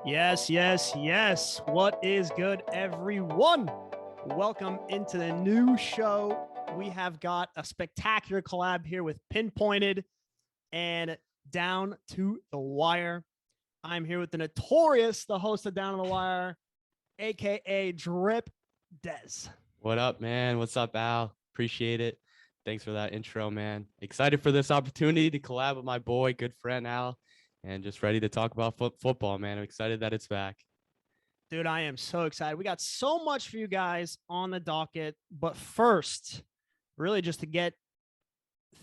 Yes, yes, yes. What is good, everyone? Welcome into the new show. We have got a spectacular collab here with Pinpointed and Down to the Wire. I'm here with the notorious, the host of Down to the Wire, aka Drip Des. What up, man? What's up, Al? Appreciate it. Thanks for that intro, man. Excited for this opportunity to collab with my boy, good friend Al, and just ready to talk about football, man. I'm excited that it's back. Dude, I am so excited. We got so much for you guys on the docket. But first, really just to get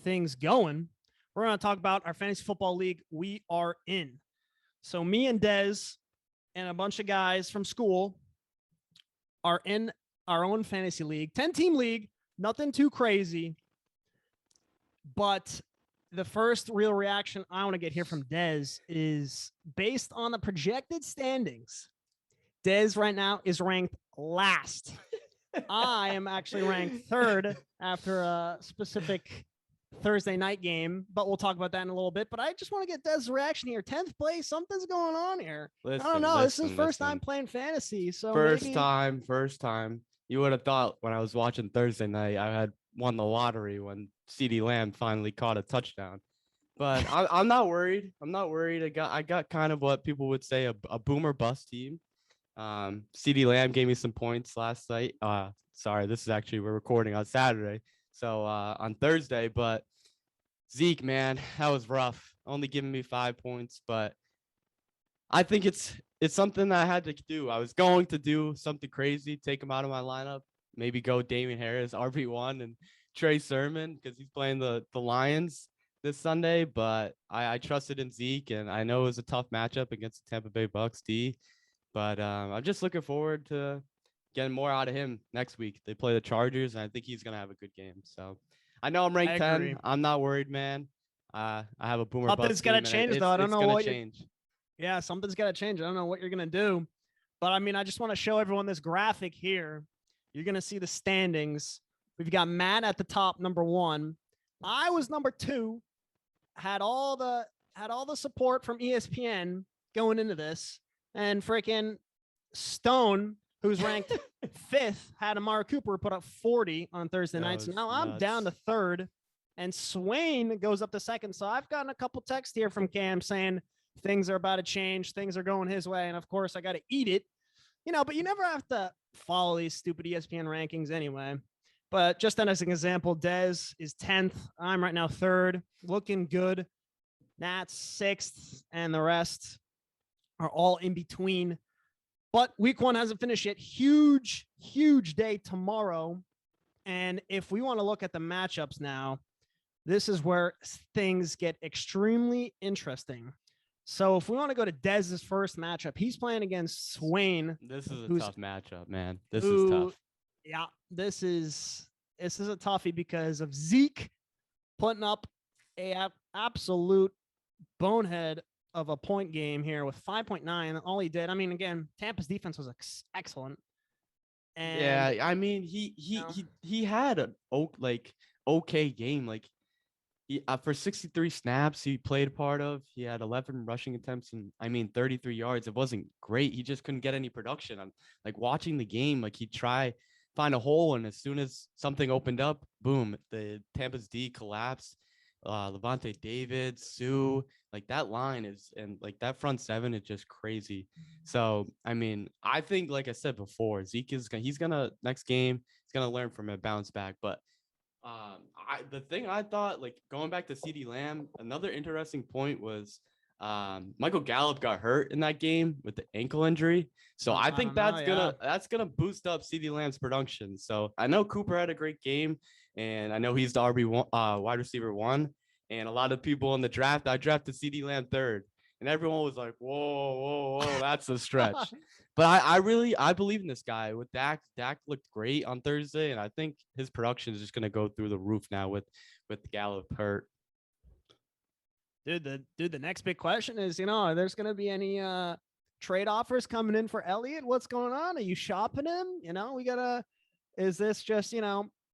things going, we're going to talk about our fantasy football league we are in. So me and Des and a bunch of guys from school are in our own fantasy league, 10-team league, nothing too crazy. But the first real reaction I want to get here from Des is based on the projected standings. Des right now is ranked last. I am actually ranked third after a specific Thursday night game, but we'll talk about that in a little bit. But I just want to get Des' reaction here. 10th place, something's going on here. I don't know. This is first time playing fantasy. So first time. You would have thought when I was watching Thursday night, I had won the lottery when CeeDee Lamb finally caught a touchdown. But I'm not worried. I'm not worried. I got kind of what people would say a boomer bust team. CeeDee Lamb gave me some points last night. Sorry, this is actually we're recording on Saturday. So on Thursday, but Zeke, man, that was rough. Only giving me 5 points, but I think it's something that I had to do. I was going to do something crazy, take him out of my lineup, maybe go Damian Harris, RB1, and Trey Sermon because he's playing the Lions this Sunday. But I trusted in Zeke, and I know it was a tough matchup against the Tampa Bay Bucks D. But I'm just looking forward to getting more out of him next week. They play the Chargers, and I think he's going to have a good game. So I know I'm ranked 10. I'm not worried, man. I have a boomer. Something's got to change, though. I don't know what change. Yeah, something's got to change. I don't know what you're going to do. But, I mean, I just want to show everyone this graphic here. You're going to see the standings. We've got Matt at the top, number 1. I was number 2. Had all the support from ESPN going into this. And freaking Stone, who's ranked 5th, had Amari Cooper put up 40 on Thursday night. So now I'm down to 3rd. And Swain goes up to 2nd. So I've gotten a couple texts here from Cam saying things are about to change. Things are going his way. And, of course, I got to eat it. But you never have to follow these stupid ESPN rankings anyway. But just as an example, Des is 10th. I'm right now 3rd. Looking good. Nat's 6th. And the rest are all in between. But week 1 hasn't finished yet. Huge, huge day tomorrow. And if we want to look at the matchups now, this is where things get extremely interesting. So if we want to go to Dez's first matchup, he's playing against Swain. This is a tough matchup, man. This is tough. Yeah, this is a toughie because of Zeke putting up a absolute bonehead of a point game here with 5.9. All he did, I mean, again, Tampa's defense was excellent. And yeah, I mean, he had an okay game. Like he, for 63 snaps he played a part of, he had 11 rushing attempts and 33 yards. It wasn't great. He just couldn't get any production. I'm like watching the game, like he'd try find a hole, and as soon as something opened up, boom, the Tampa's D collapsed. Levante David, Sue, like that line is, and like that front 7 is just crazy. So, I mean, I think, like I said before, Zeke he's gonna next game, he's gonna learn from it, bounce back. But the thing I thought, like going back to CeeDee Lamb, another interesting point was Michael Gallup got hurt in that game with the ankle injury. So I think that's gonna boost up CeeDee Lamb's production. So I know Cooper had a great game, and I know he's the RB1, wide receiver 1. And a lot of people in the draft, I drafted CeeDee Lamb 3rd, and everyone was like, whoa, that's a stretch. But I believe in this guy. With Dak looked great on Thursday, and I think his production is just gonna go through the roof now with Gallup hurt. Dude, the next big question is, are there's going to be any trade offers coming in for Elliott? What's going on? Are you shopping him? Is this just,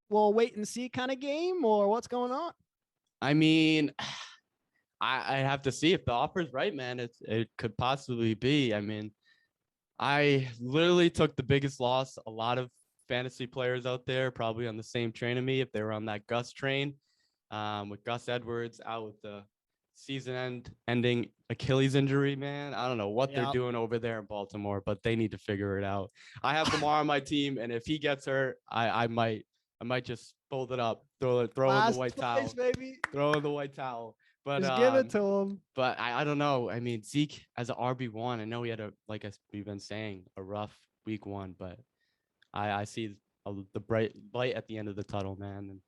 we'll wait and see kind of game, or what's going on? I mean, I have to see if the offer's right, man. It could possibly be. I mean, I literally took the biggest loss. A lot of fantasy players out there probably on the same train of me if they were on that Gus train. With Gus Edwards out with the ending Achilles injury, man. I don't know what they're doing over there in Baltimore, but they need to figure it out. I have Lamar on my team, and if he gets hurt, I might just fold it up, throw in the white towel, baby. throw in the white towel. But Just give it to him. But I don't know. I mean, Zeke as an RB1, I know he had we've been saying, a rough week 1, but I see the bright light at the end of the tunnel, man. And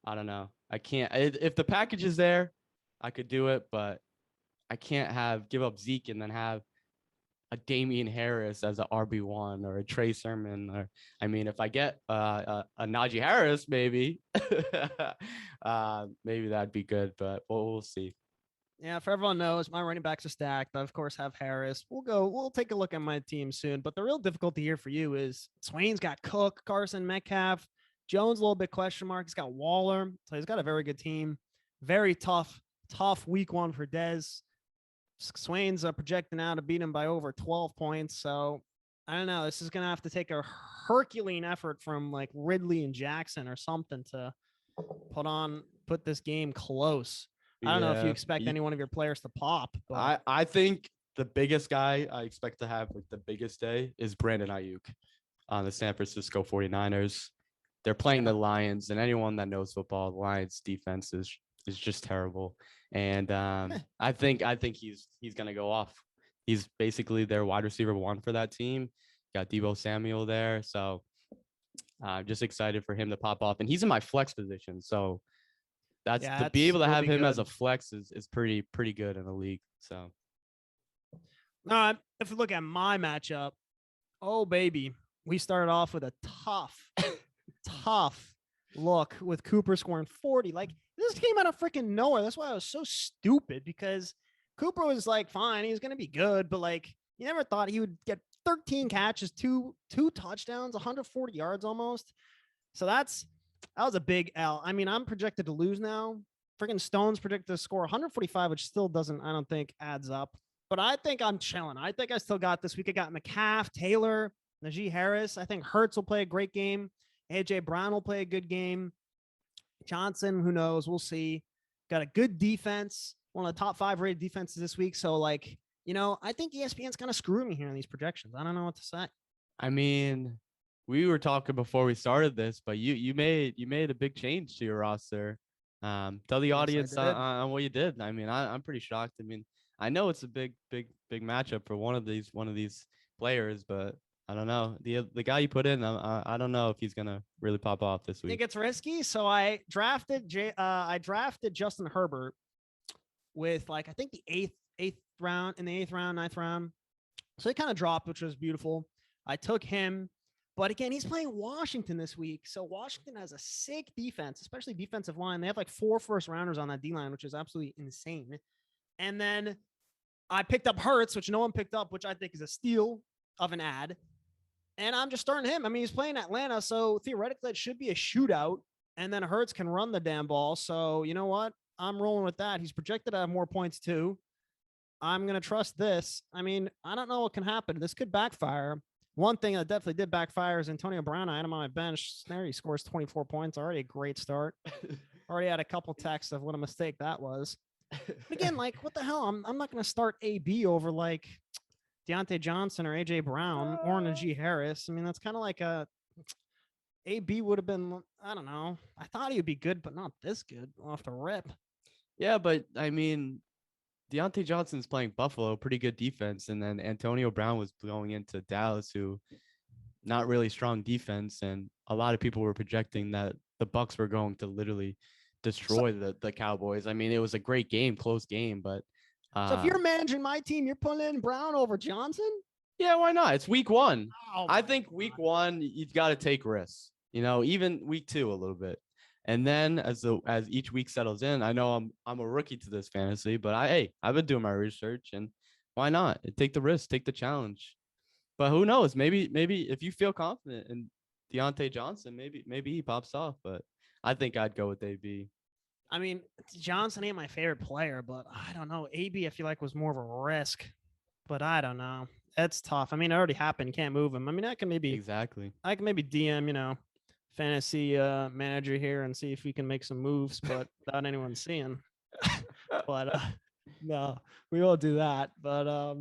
I don't know. I can't. If the package is there, I could do it, but I can't give up Zeke and then have a Damian Harris as a RB1 or a Trey Sermon. Or I mean, if I get a Najee Harris, maybe maybe that'd be good, but we'll see. Yeah, if everyone knows, my running backs are stacked. I, of course, have Harris. We'll take a look at my team soon. But the real difficulty here for you is Swain's got Cook, Carson, Metcalf. Jones, a little bit question mark. He's got Waller. So he's got a very good team. Very tough week 1 for Dez. Swain's projecting now to beat him by over 12 points. So I don't know. This is going to have to take a Herculean effort from like Ridley and Jackson or something to put this game close. I don't know if you expect any one of your players to pop. But I think the biggest guy I expect to have the biggest day is Brandon Ayuk on the San Francisco 49ers. They're playing the Lions, and anyone that knows football, the Lions defense is just terrible. And I think he's gonna go off. He's basically their wide receiver 1 for that team. Got Deebo Samuel there, so I'm just excited for him to pop off. And he's in my flex position, so to be able to have him as a flex is pretty good in the league. So, all right, if we look at my matchup, oh baby, we started off with a tough look with Cooper scoring 40. Like, this came out of freaking nowhere. That's why I was so stupid, because Cooper was like, fine, he's gonna be good, but like, you never thought he would get 13 catches, two touchdowns, 140 yards almost. So that was a big L. I mean, I'm projected to lose now. Freaking Stone's projected to score 145, which still I don't think adds up. But I think I'm chilling. I think I still got this week. I got McCaff, Taylor, Najee Harris. I think Hurts will play a great game. AJ Brown will play a good game. Johnson, who knows? We'll see. Got a good defense. One of the top 5 rated defenses this week. So, like, I think ESPN's kind of screwing me here in these projections. I don't know what to say. I mean, we were talking before we started this, but you made a big change to your roster. Tell the audience on what you did. I mean, I'm pretty shocked. I mean, I know it's a big matchup for one of these players, but I don't know. The guy you put in, I don't know if he's gonna really pop off this week. I think it's risky. So I drafted Justin Herbert with I think the eighth round, 9th round. So he kind of dropped, which was beautiful. I took him, but again, he's playing Washington this week. So Washington has a sick defense, especially defensive line. They have like 4 first-rounders on that D-line, which is absolutely insane. And then I picked up Hurts, which no one picked up, which I think is a steal of an ad. And I'm just starting him. I mean, he's playing Atlanta, so theoretically it should be a shootout. And then Hurts can run the damn ball. So you know what? I'm rolling with that. He's projected to have more points too. I'm going to trust this. I mean, I don't know what can happen. This could backfire. One thing that definitely did backfire is Antonio Brown. I had him on my bench. There he scores 24 points. Already a great start. Already had a couple texts of what a mistake that was. But again, like, what the hell? I'm not going to start AB over like Deontay Johnson or AJ Brown or Najee Harris. I mean, that's kind of like AB would have been, I don't know. I thought he would be good, but not this good off the rip. Yeah, but I mean, Deontay Johnson's playing Buffalo, pretty good defense. And then Antonio Brown was going into Dallas, who not really strong defense. And a lot of people were projecting that the Bucs were going to literally destroy the Cowboys. I mean, it was a great game, close game, but so if you're managing my team, you're putting in Brown over Johnson? Yeah, why not? It's week 1. Oh, I think week 1, you've got to take risks, even week 2 a little bit. And then as each week settles in, I know I'm a rookie to this fantasy, but I've been doing my research, and why not? Take the risk, take the challenge. But who knows? Maybe if you feel confident in Deontay Johnson, maybe he pops off. But I think I'd go with AB. I mean, Johnson ain't my favorite player, but I don't know. AB, I feel like, was more of a risk, but I don't know. That's tough. I mean, it already happened. Can't move him. I mean, Exactly. I can maybe DM, fantasy manager here and see if we can make some moves, but without anyone seeing. But no, we won't do that. But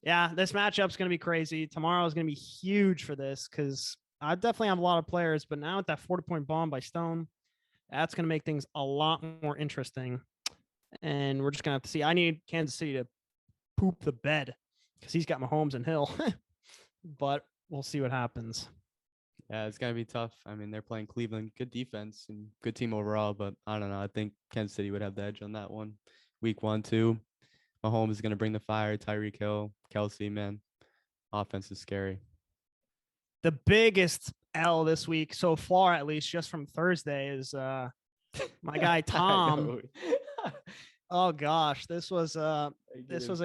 yeah, this matchup's gonna be crazy. Tomorrow is gonna be huge for this because I definitely have a lot of players, but now with that 40-point bomb by Stone, that's gonna make things a lot more interesting. And we're just gonna have to see. I need Kansas City to poop the bed because he's got Mahomes and Hill. But we'll see what happens. Yeah, it's gonna be tough. I mean, they're playing Cleveland, good defense and good team overall, but I don't know. I think Kansas City would have the edge on that one. Week 1, 2. Mahomes is gonna bring the fire. Tyreek Hill, Kelsey, man, offense is scary. The biggest L this week so far, at least just from Thursday, is my guy Tom. Oh gosh, this was a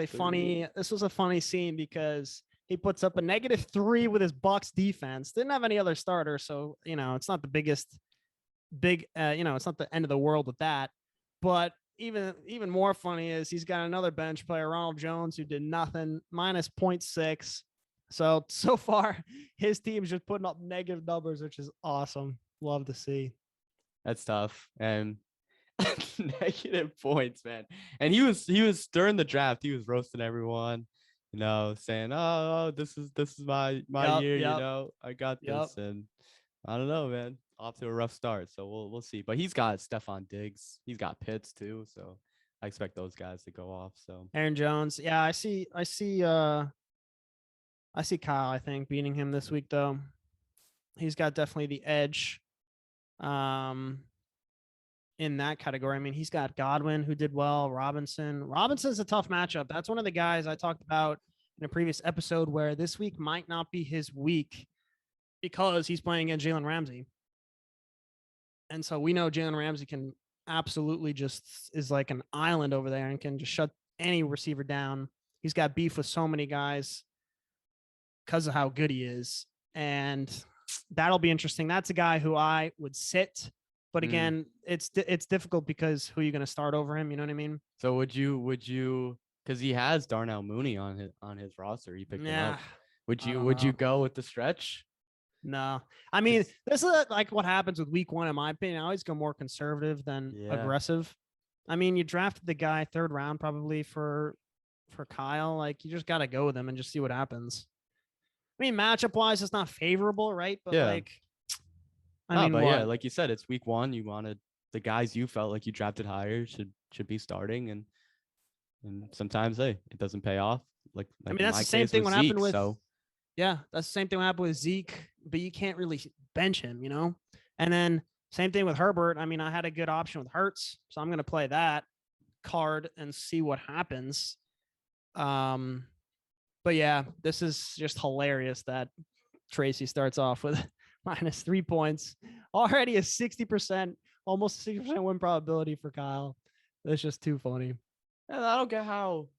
funny scene because he puts up a -3 with his Bucks defense. Didn't have any other starter, so it's not the it's not the end of the world with that. But even more funny is he's got another bench player, Ronald Jones, who did nothing, -0.6. So far, his team's just putting up negative numbers, which is awesome. Love to see. That's tough. And negative points, man. And he was during the draft, he was roasting everyone, saying, "Oh, this is my year, I got this." And I don't know, man. Off to a rough start, so we'll see. But he's got Stephon Diggs, he's got Pitts too, so I expect those guys to go off. So Aaron Jones, yeah, I see Kyle, I think, beating him this week though. He's got definitely the edge. In that category. I mean, he's got Godwin, who did well. Robinson's a tough matchup. That's one of the guys I talked about in a previous episode where this week might not be his week because he's playing against Jalen Ramsey. And so we know Jalen Ramsey can absolutely just is like an island over there and can just shut any receiver down. He's got beef with so many guys because of how good he is. And that'll be interesting. That's a guy who I would sit. But again, it's difficult because who are you going to start over him? You know what I mean? So would you because he has Darnell Mooney on his roster, he picked him up. Would you go with the stretch? No. I mean, this is like what happens with week 1, in my opinion. I always go more conservative than aggressive. I mean, you drafted the guy 3rd round probably for Kyle. Like, you just got to go with him and just see what happens. I mean, matchup wise, it's not favorable, right? But like you said, it's week 1. You wanted the guys you felt like you drafted higher should be starting, and sometimes it doesn't pay off. Like I mean, that's the same thing what happened with. Yeah, that's the same thing what happened with Zeke, but you can't really bench him, And then same thing with Herbert. I mean, I had a good option with Hurts, so I'm going to play that card and see what happens. But yeah, this is just hilarious that Tracy starts off with -3 points. Already a 60%, almost 60% win probability for Kyle. That's just too funny. And I don't get how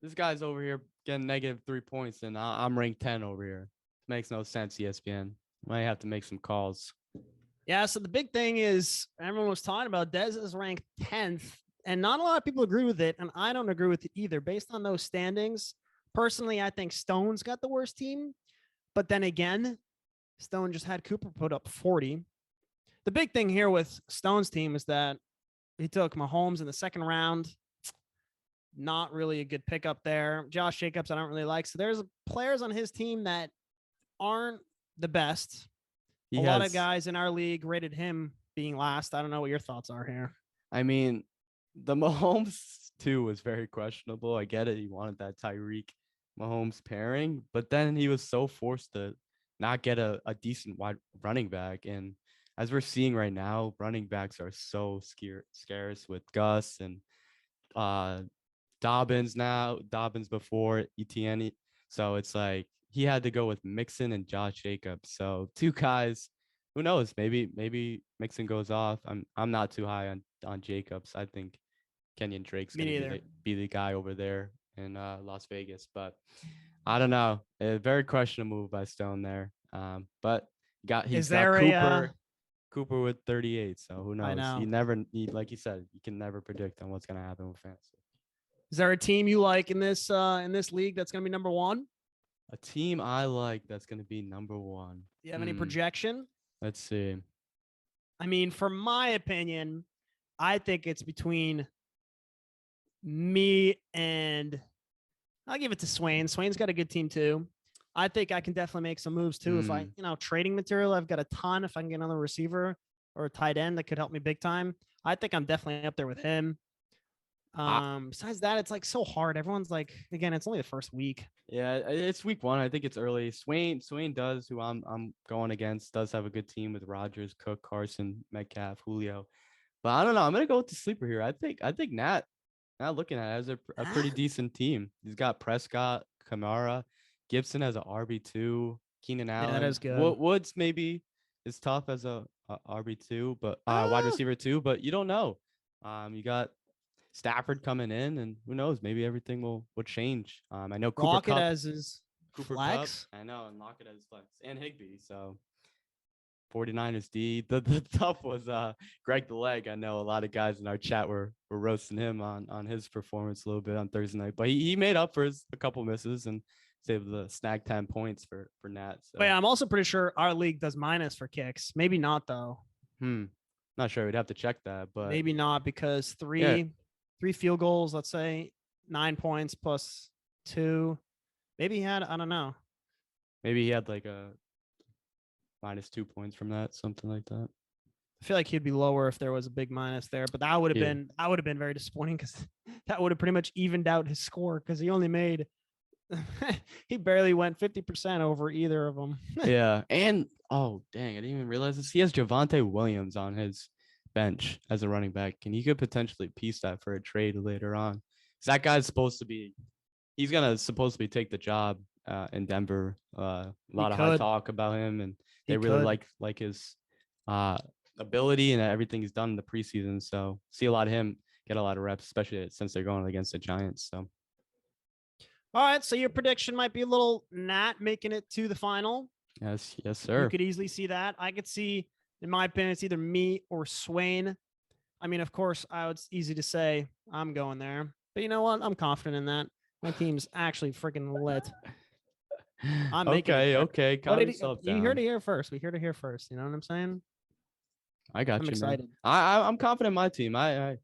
this guy's over here getting -3 points and I'm ranked 10 over here. Makes no sense, ESPN. Might have to make some calls. Yeah, so the big thing is everyone was talking about Des is ranked 10th, and not a lot of people agree with it, and I don't agree with it either. Based on those standings, personally, I think Stone's got the worst team. But then again, Stone just had Cooper put up 40. The big thing here with Stone's team is that he took Mahomes in the 2nd round. Not really a good pickup there. Josh Jacobs, I don't really like. So there's players on his team that aren't the best. A lot of guys in our league rated him being last. I don't know what your thoughts are here. I mean, the Mahomes too was very questionable. I get it. He wanted that Tyreek Mahomes pairing, but then he was so forced to not get a decent wide running back. And as we're seeing right now, running backs are so scarce with Gus and Dobbins now. Dobbins before Etienne. So it's like he had to go with Mixon and Josh Jacobs. So 2 guys. Who knows? Maybe Mixon goes off. I'm not too high on Jacobs. I think Kenyon Drake's gonna be the guy over there in Las Vegas, but I don't know. A very questionable move by Stone there. But he's got Cooper with 38. So who knows? I know. Like you said, you can never predict on what's gonna happen with fantasy. Is there a team you like in this league that's going to be number one? A team I like that's going to be number one. Do you have any projection? Let's see. I mean, for my opinion, I think it's between me and I'll give it to Swain. Swain's got a good team too. I think I can definitely make some moves too. If I, trading material, I've got a ton. If I can get another receiver or a tight end that could help me big time, I think I'm definitely up there with him. Besides that, it's like so hard. Everyone's like, again, it's only the first week. Yeah, it's week one. I think it's early. Swain does, who I'm going against, does have a good team with Rodgers, Cook, Carson, Metcalf, Julio. But I don't know. I'm gonna go with the sleeper here. I think Nat looking at it as a pretty decent team. He's got Prescott, Kamara, Gibson as a RB2, Keenan Allen. Yeah, that is good. Woods maybe is tough as a RB2, but wide receiver 2. But you don't know. You got Stafford coming in, and who knows? Maybe everything will change. I know Cooper Lockett Kupp as his flex. I know, and Lockett as flex, and Higbee. So 49ers D. The tough was Greg the Leg. I know a lot of guys in our chat were roasting him on his performance a little bit on Thursday night, but he made up for a couple misses and was able to snag 10 points for Nat. So. Wait, I'm also pretty sure our league does minus for kicks. Maybe not though. Not sure. We'd have to check that, but maybe not because three field goals, let's say 9 points plus 2. Maybe he had, I don't know. Maybe he had like a -2 points from that, something like that. I feel like he'd be lower if there was a big minus there, but that would have been very disappointing because that would have pretty much evened out his score because he only made he barely went 50% over either of them. Yeah, and oh dang, I didn't even realize this. He has Javonte Williams on his bench as a running back, and he could potentially piece that for a trade later on. Because that guy's supposed to be take the job in Denver. A lot of high talk about him, and they really like his ability and everything he's done in the preseason. So see a lot of him get a lot of reps, especially since they're going against the Giants. So. All right, so your prediction might be a little Nat making it to the final. Yes, sir. You could easily see that. I could see, in my opinion, it's either me or Swain. I mean, of course, it's easy to say I'm going there, but you know what? I'm confident in that. My team's actually freaking lit. I'm okay. Calm yourself down. You heard it here first. We heard it here first. You know what I'm saying? I got I'm you. excited. Man. I'm confident in my team. I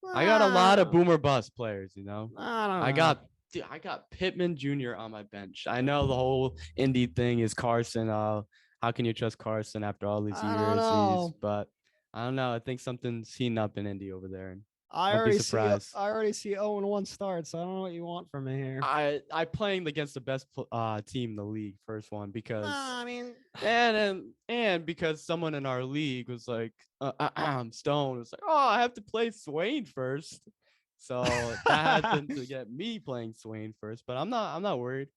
got a lot of boomer bust players. You know. I got Pittman Jr. on my bench. I know the whole Indy thing is Carson. How can you trust Carson after all these years? But I don't know. I think something's heating up in Indy over there. And I already see 0-1 start, so I don't know what you want from me here. I playing against the best team in the league, first one, because and because someone in our league was like Stone was like, I have to play Swain first. So that happened to get me playing Swain first, but I'm not worried.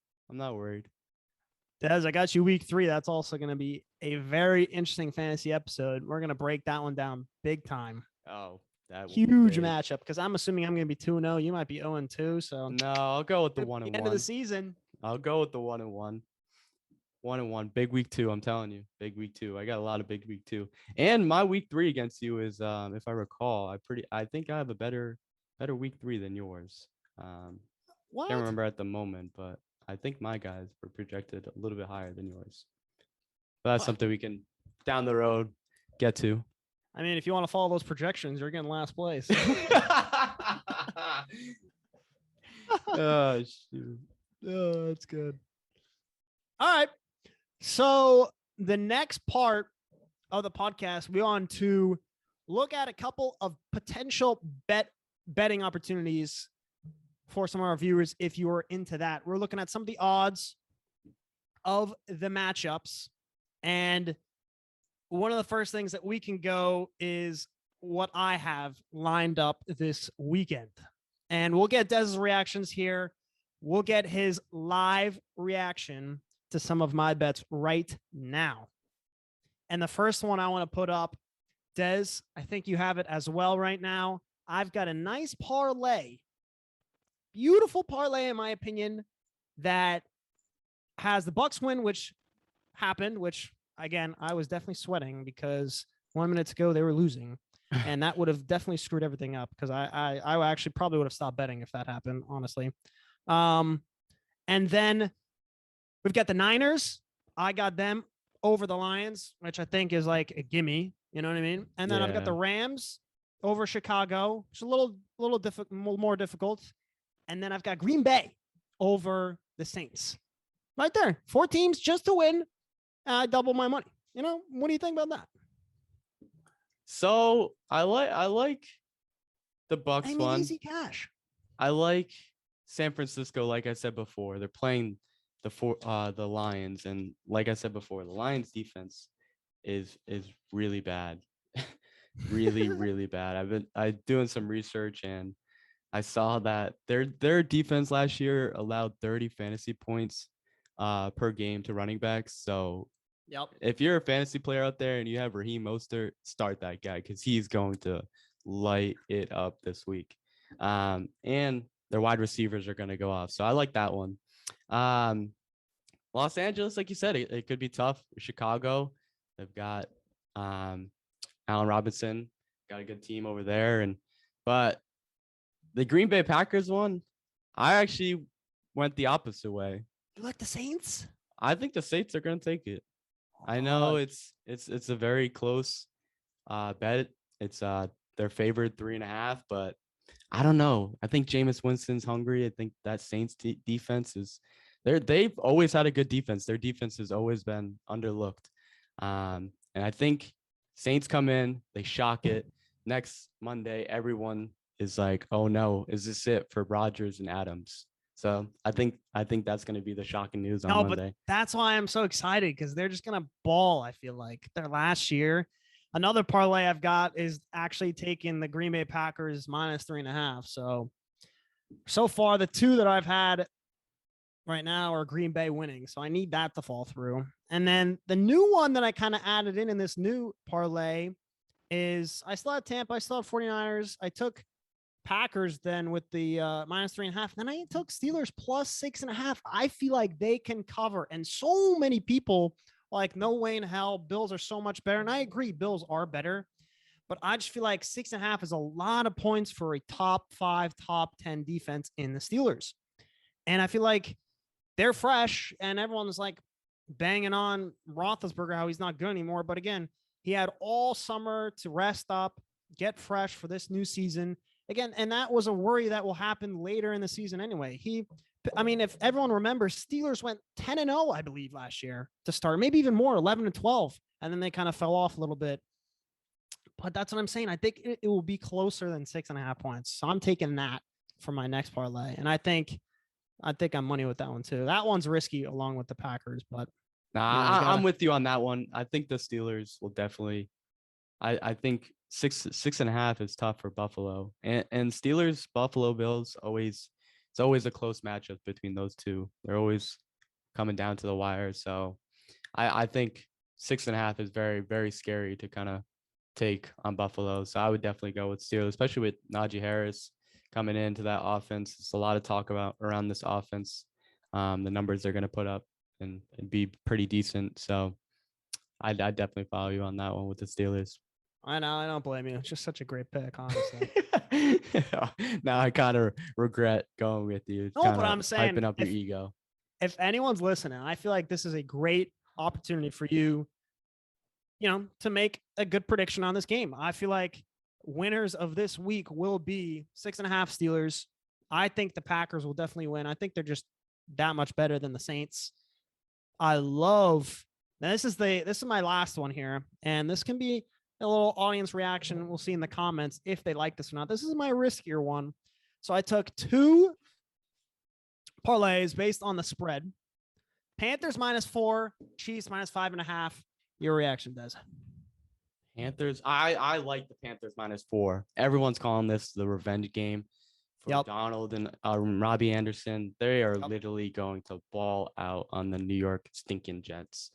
Des, I got you week 3. That's also going to be a very interesting fantasy episode. We're going to break that one down big time. Oh, that huge matchup because I'm assuming I'm going to be 2-0. You might be 0-2. So no, I'll go with the 1-1. End of the season. I'll go with the 1-1. 1-1. Big week 2. I'm telling you, big week 2. I got a lot of big week 2, and my week 3 against you is, if I recall, I think I have a better week 3 than yours. Can't remember at the moment, but I think my guys were projected a little bit higher than yours. But that's something we can down the road get to. I mean, if you want to follow those projections, you're getting last place. Oh, shoot. Oh, that's good. All right. So the next part of the podcast, we want to look at a couple of potential betting opportunities for some of our viewers. If you are into that, we're looking at some of the odds of the matchups. And one of the first things that we can go is what I have lined up this weekend. And we'll get Des's reactions here. We'll get his live reaction to some of my bets right now. And the first one I want to put up, Des, I think you have it as well right now. I've got a nice parlay, beautiful parlay, in my opinion, that has the Bucks win, which happened, which, again, I was definitely sweating because 1 minute ago they were losing. And that would have definitely screwed everything up because I actually probably would have stopped betting if that happened, honestly. And then we've got the Niners. I got them over the Lions, which I think is like a gimme. You know what I mean? And then I've got the Rams over Chicago, which is a little more difficult. And then I've got Green Bay over the Saints. Right there. 4 teams just to win. I double my money. You know, what do you think about that? So I like the Bucks one. Easy cash. I like San Francisco. Like I said before, they're playing the Lions, and like I said before, the Lions defense is really bad, really bad. I doing some research, and I saw that their defense last year allowed 30 fantasy points per game to running backs. So if you're a fantasy player out there and you have Raheem Mostert, start that guy because he's going to light it up this week. And their wide receivers are going to go off. So I like that one. Los Angeles, like you said, it could be tough. Chicago, they've got Allen Robinson, got a good team over there. But the Green Bay Packers one, I actually went the opposite way. You like the Saints? I think the Saints are going to take it. I know it's a very close bet. It's their favorite 3.5, but I don't know. I think Jameis Winston's hungry. I think that Saints defense is they've always had a good defense. Their defense has always been underlooked. And I think Saints come in, they shock it. Next Monday, everyone is like, "Oh no, is this it for Rodgers and Adams?" So I think that's going to be the shocking news on Monday. But that's why I'm so excited because they're just going to ball. I feel like their last year. Another parlay I've got is actually taking the Green Bay Packers -3.5. So far, the 2 that I've had right now are Green Bay winning. So I need that to fall through. And then the new one that I kind of added in this new parlay is I still had Tampa. I still have 49ers. I took Packers then with the -3.5. Then I took Steelers +6.5. I feel like they can cover. And so many people like, no way in hell, Bills are so much better. And I agree, Bills are better. But I just feel like 6.5 is a lot of points for a top 5, top 10 defense in the Steelers. And I feel like they're fresh and everyone's like banging on Roethlisberger, how he's not good anymore. But again, he had all summer to rest up, get fresh for this new season. Again, and that was a worry that will happen later in the season anyway. If everyone remembers, Steelers went 10-0, I believe, last year to start, maybe even more, 11-12, and then they kind of fell off a little bit. But that's what I'm saying. I think it will be closer than 6.5 points. So I'm taking that for my next parlay, and I think I'm money with that one too. That one's risky along with the Packers, but I'm with you on that one. I think the Steelers will definitely. I think 6.5 is tough for Buffalo, and Steelers Buffalo Bills it's always a close matchup between those two. They're always coming down to the wire. So I think 6.5 is very, very scary to kind of take on Buffalo. So I would definitely go with Steelers, especially with Najee Harris coming into that offense. It's a lot of talk about around this offense. The numbers they're going to put up and be pretty decent. So I'd definitely follow you on that one with the Steelers. I know. I don't blame you. It's just such a great pick, honestly. Now I kind of regret going with you. No, but I'm saying, hyping up your ego. If anyone's listening, I feel like this is a great opportunity for you, to make a good prediction on this game. I feel like winners of this week will be 6.5 Steelers. I think the Packers will definitely win. I think they're just that much better than the Saints. Now this is my last one here, and this can be a little audience reaction. We'll see in the comments if they like this or not. This is my riskier one. So I took 2 parlays based on the spread. Panthers -4, Chiefs -5.5. Your reaction, Des? Panthers. I like the Panthers -4. Everyone's calling this the revenge game for Donald and Robbie Anderson. They are literally going to ball out on the New York stinking Jets.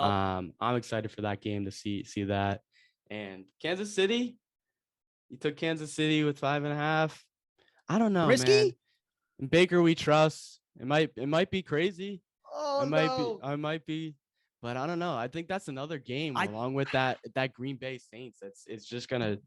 I'm excited for that game to see that. And Kansas City, you took Kansas City with 5.5. I don't know, risky? Man. In Baker we trust. It might be crazy. I might be, but I don't know. I think that's another game along with that Green Bay Saints. It's just gonna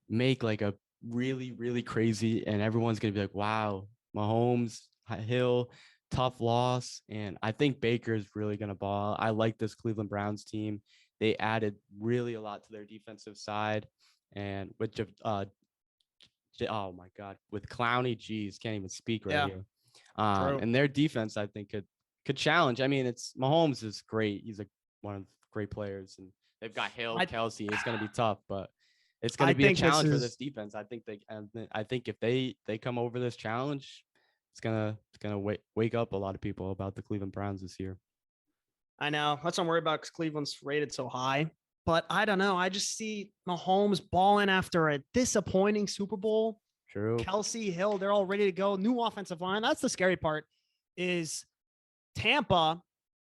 make like a really, really crazy, and everyone's gonna be like, wow, Mahomes, Hill, tough loss. And I think Baker's really gonna ball. I like this Cleveland Browns team. They added really a lot to their defensive side, and with oh my God, with Clowney, geez, can't even speak right Yeah, here. true. And their defense, I think, could challenge. I mean, it's Mahomes is great. He's one of the great players, and they've got Hill, I Kelsey. It's going to be tough, but it's going I to be a think this challenge for this is. defense. I think if they come over this challenge, it's gonna wake up a lot of people about the Cleveland Browns this year. I know. That's what I'm worried about because Cleveland's rated so high. But I don't know. I just see Mahomes balling after a disappointing Super Bowl. True. Kelsey, Hill, they're all ready to go. New offensive line. That's the scary part. Is Tampa,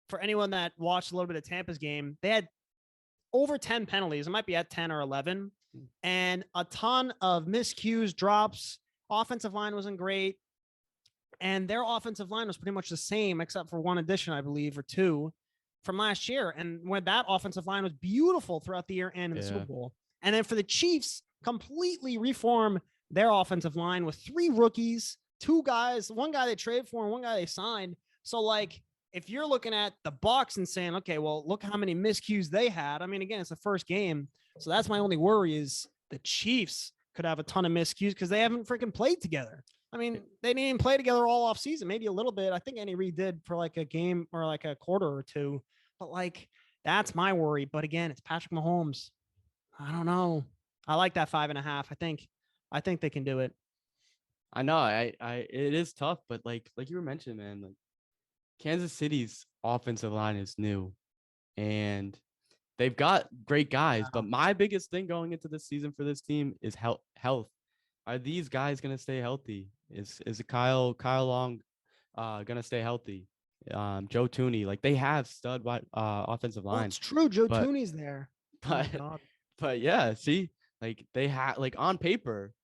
for anyone that watched a little bit of Tampa's game, they had over 10 penalties. It might be at 10 or 11, and a ton of miscues, drops. Offensive line wasn't great. And their offensive line was pretty much the same, except for one addition, I believe, or two from last year. And when that offensive line was beautiful throughout the year and in the Super Bowl. And then for the Chiefs, completely reform their offensive line with 3 rookies, 2 guys, one guy they traded for and one guy they signed. So, like, if you're looking at the Bucs and saying, okay, well, look how many miscues they had. I mean, again, it's the first game. So that's my only worry is the Chiefs could have a ton of miscues because they haven't freaking played together. I mean, they didn't even play together all off season, maybe a little bit. I think Andy Reid did for like a game or like a quarter or two, but like, that's my worry. But again, it's Patrick Mahomes. I don't know. I like that 5.5. I think they can do it. I know it is tough, but like you were mentioning, man, like Kansas City's offensive line is new and they've got great guys, but my biggest thing going into this season for this team is health. Are these guys going to stay healthy? Is Kyle Long going to stay healthy? Joe Tooney, like they have stud offensive line. Well, it's true. Joe Tooney's there. But yeah, see, like they have like on paper,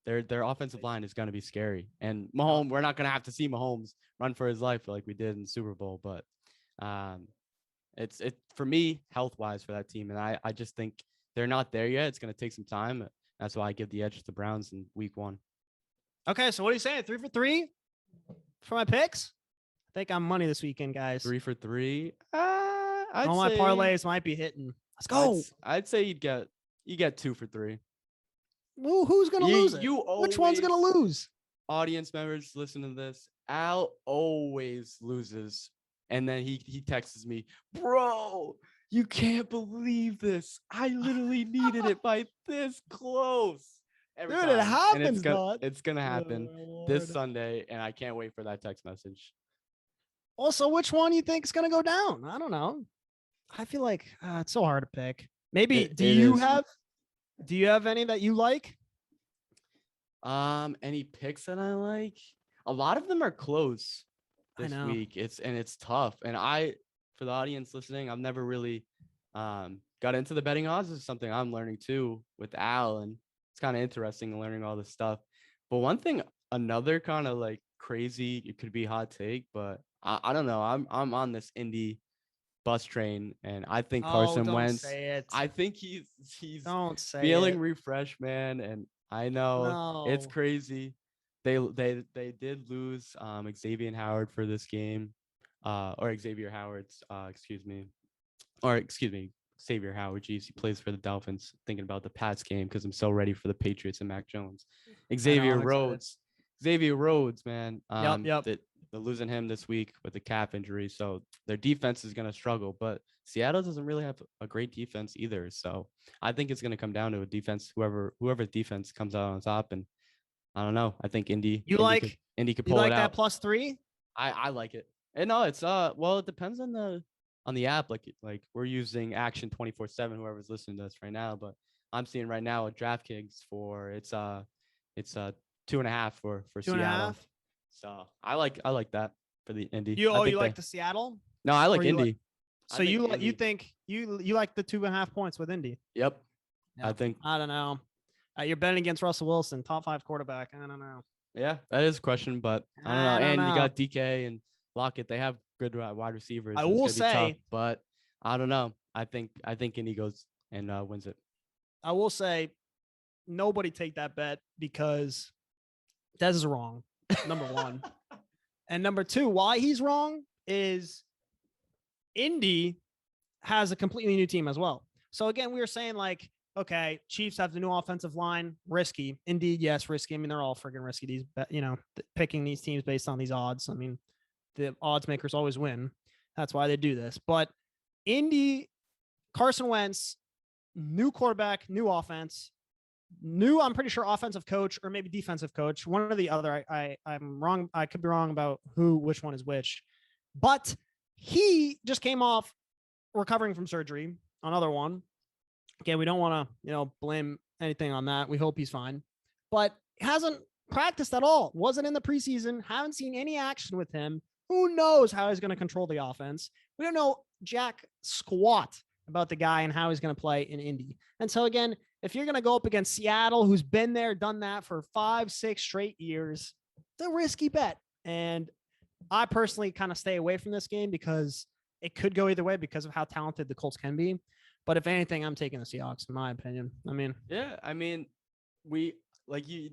their offensive line is going to be scary. And Mahomes, we're not going to have to see Mahomes run for his life like we did in the Super Bowl, but it's for me health-wise for that team, and I just think they're not there yet. It's going to take some time. That's why I give the edge to the Browns in week 1. Okay, so what are you saying? 3 for 3 for my picks? I think I'm money this weekend, guys. 3 for 3. All my parlays might be hitting. Let's go. I'd say you get 2 for 3. Well, who's gonna lose it? Which one's gonna lose? Audience members, listen to this. Al always loses, and then he texts me, bro. You can't believe this. I literally needed it by this close. Dude, it happens, it's gonna happen this Sunday, and I can't wait for that text message. Also, which one you think is gonna go down? I don't know. I feel like it's so hard to pick. Maybe do you have any that you like? Any picks that I like? A lot of them are close this week. It's tough. And for the audience listening, I've never really got into the betting odds. This is something I'm learning too with Al, and it's kind of interesting learning all this stuff. But one thing, another kind of like crazy, it could be hot take, but I don't know. I'm on this Indy bus train, and I think Carson Wentz. I think he's feeling refreshed, man. And I know it's crazy. They did lose Xavier Howard for this game, or Xavier Howard's Xavier Howard. Geez, he plays for the Dolphins. Thinking about the Pats game because I'm so ready for the Patriots and Mac Jones. Xavier Rhodes, man. Yep. They're losing him this week with a calf injury, so their defense is going to struggle. But Seattle doesn't really have a great defense either, so I think it's going to come down to a defense. Whoever defense comes out on top, and I don't know. I think Indy could pull it out. You like that +3? I like it. And no, it's well, it depends on the app. Like we're using Action 24/7. Whoever's listening to us right now, but I'm seeing right now at DraftKings for it's 2.5 for Seattle. So I like that for the Indy. You like the Seattle? No, I like Indy. So you think you like the 2.5 points with Indy? Yep. I don't know. You're betting against Russell Wilson, top 5 quarterback. I don't know. Yeah, that is a question, but I don't know. And you got DK and Lockett. They have good wide receivers. I will say, tough, but I don't know. I think Indy goes and wins it. I will say, nobody take that bet because Des is wrong, number one. And number two, why he's wrong is Indy has a completely new team as well. So again, we were saying like, okay, Chiefs have the new offensive line, risky. Indeed, yes, risky. I mean, they're all freaking risky. These, picking these teams based on these odds. I mean, the odds makers always win. That's why they do this. But Indy, Carson Wentz, new quarterback, new offense, new, I'm pretty sure, offensive coach or maybe defensive coach. One or the other. I'm wrong. I could be wrong about which one is which. But he just came off recovering from surgery. Another one. Again, we don't want to, blame anything on that. We hope he's fine. But hasn't practiced at all. Wasn't in the preseason. Haven't seen any action with him. Who knows how he's going to control the offense? We don't know jack squat about the guy and how he's going to play in Indy. And so again, if you're going to go up against Seattle, who's been there, done that for 5-6 straight years, it's a risky bet. And I personally kind of stay away from this game because it could go either way because of how talented the Colts can be. But if anything, I'm taking the Seahawks, in my opinion.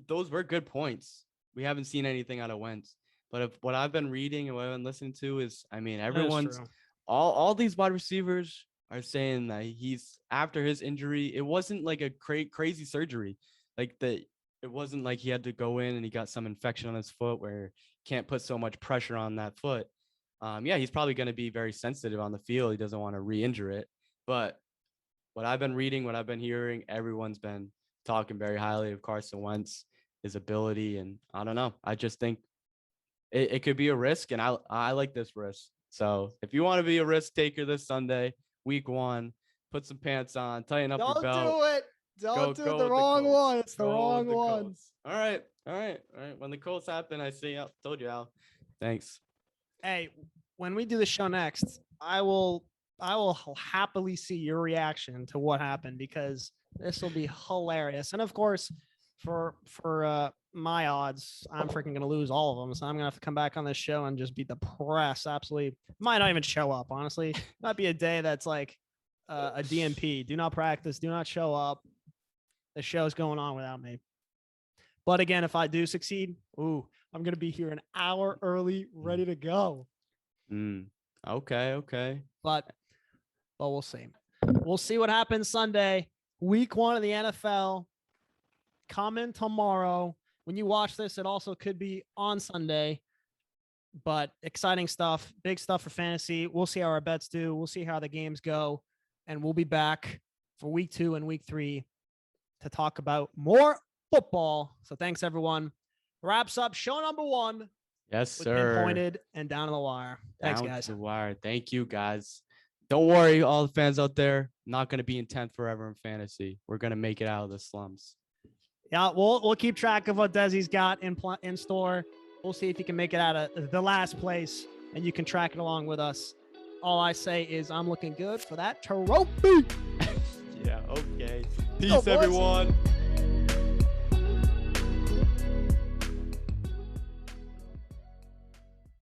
Those were good points. We haven't seen anything out of Wentz. But if what I've been reading and what I've been listening to is, everyone's all these wide receivers are saying that he's after his injury. It wasn't like a crazy surgery, it wasn't like he had to go in and he got some infection on his foot where he can't put so much pressure on that foot. He's probably going to be very sensitive on the field. He doesn't want to re-injure it. But what I've been reading, what I've been hearing, everyone's been talking very highly of Carson Wentz, his ability, and I don't know. I just think it could be a risk, and I like this risk. So if you want to be a risk taker this Sunday, week 1, put some pants on, tighten up your belt. Don't do it. Don't do it. The wrong one. It's the wrong one. All right. When the Colts happen, I see. I told you, Al. Thanks. Hey, when we do the show next, I will happily see your reaction to what happened because this will be hilarious. And of course, for my odds, I'm freaking going to lose all of them. So I'm going to have to come back on this show and just be depressed. Absolutely. Might not even show up, honestly. Might be a day that's like a DNP. Do not practice. Do not show up. The show's going on without me. But again, if I do succeed, I'm going to be here an hour early, ready to go. Okay. But we'll see. We'll see what happens Sunday. Week 1 of the NFL. Coming tomorrow. When you watch this, it also could be on Sunday. But exciting stuff. Big stuff for fantasy. We'll see how our bets do. We'll see how the games go. And we'll be back for week 2 and week 3 to talk about more football. So thanks, everyone. Wraps up show number 1. Yes, sir. Pinpointed and down to the wire. Thanks, down guys. To the wire. Thank you, guys. Don't worry, all the fans out there. Not going to be in 10th forever in fantasy. We're going to make it out of the slums. Yeah, we'll keep track of what Desi's got in store. We'll see if he can make it out of the last place, and you can track it along with us. All I say is I'm looking good for that trophy. Yeah, okay. Peace, everyone.